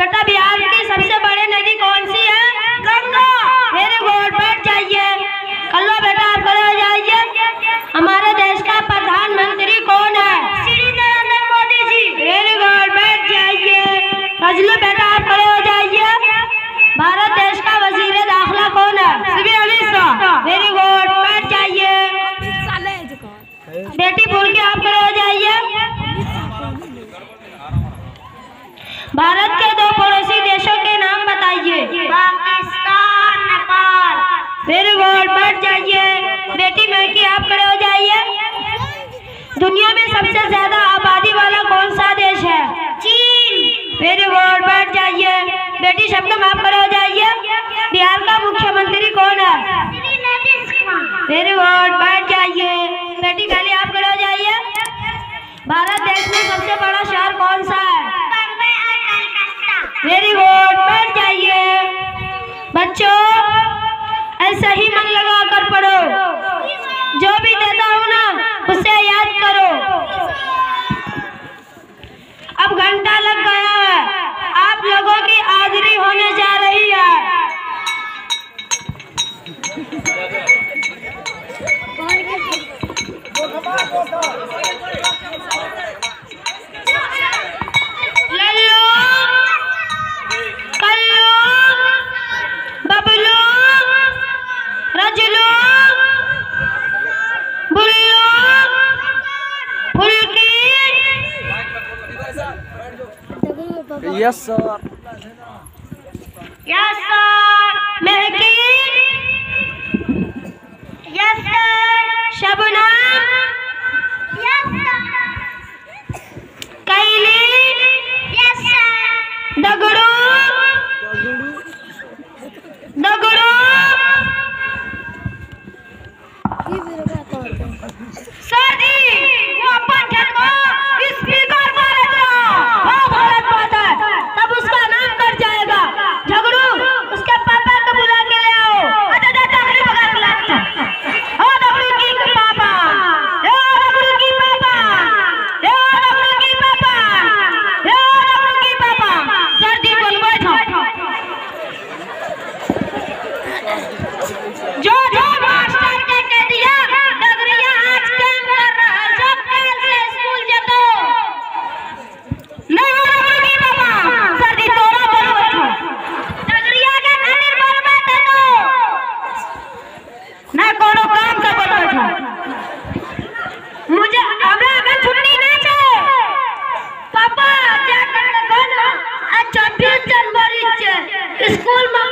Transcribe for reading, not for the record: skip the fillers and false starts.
बेटा बिहार की सबसे बड़ी नदी कौन सी है? गंगा। वेरी गुड, बैठ जाइए। कल्लो बेटा आप खड़े हो जाइए। हमारे देश का प्रधानमंत्री कौन है? श्री नरेंद्र मोदी जी। वेरी गुड, बैठ जाइए। रजलू बेटा आप खड़े हो जाइए। भारत देश का वजीर दाखिला कौन है? श्री अमित शाह। वेरी गुड, बैठ जाइए। बेटी बोल के आप खड़े हो जाइए। भारत के दो पड़ोसी देशों के नाम बताइए। पाकिस्तान, नेपाल। वेरी गुड, बैठ जाइए। बेटी मैकी आप खड़े हो जाइए। दुनिया में सबसे ज्यादा आबादी वाला कौन सा देश है? चीन। वेरी गुड, बैठ जाइए। बेटी शबनम आप खड़े हो जाइए। बिहार का मुख्यमंत्री कौन है? वेरी गुड, बैठ जाइए। बेटी काली आप खड़े हो जाइए। भारत देश में सबसे बड़ा शहर कौन सा है? वेरी गुड, बैठ जाइए। बच्चों ऐसा ही मन लगा कर पढ़ो, जो भी देता हूँ ना उसे याद करो। अब घंटा लग गया है, आप लोगों की हाजिरी होने जा रही है। Yes sir. Yes sir. Mehki. Yes sir. Shabnam. Yes sir. Kaili. Yes sir. Dagdu. Dagdu. Sir ji वो अपन खेत को स्पीकर पर रख रहा। वो भारत माता है, तब उसका नाम कर जाएगा। झगड़ू उसके पापा को बुला के ले आओ। अच्छा डगड़ी बगा के लाता। ओ डगड़ी की पापा, ओ डगड़ी की पापा, ओ डगड़ी की पापा, ओ डगड़ी की पापा। सर जी बोल बैठो। जो मास्टर के कह दिया डगरिया आज काम कर रहा है, जब कल से स्कूल जतो नहीं हो डगड़ी की पापा। सर जी तोरा बोल बैठो। डगरिया के खातिर बोल बैठो ना कोनो काम से बोल बैठो। मुझे हमरा अगर छुट्टी नहीं चाहिए पापा, क्या कर कौन आज 26 जनवरी स्कूल में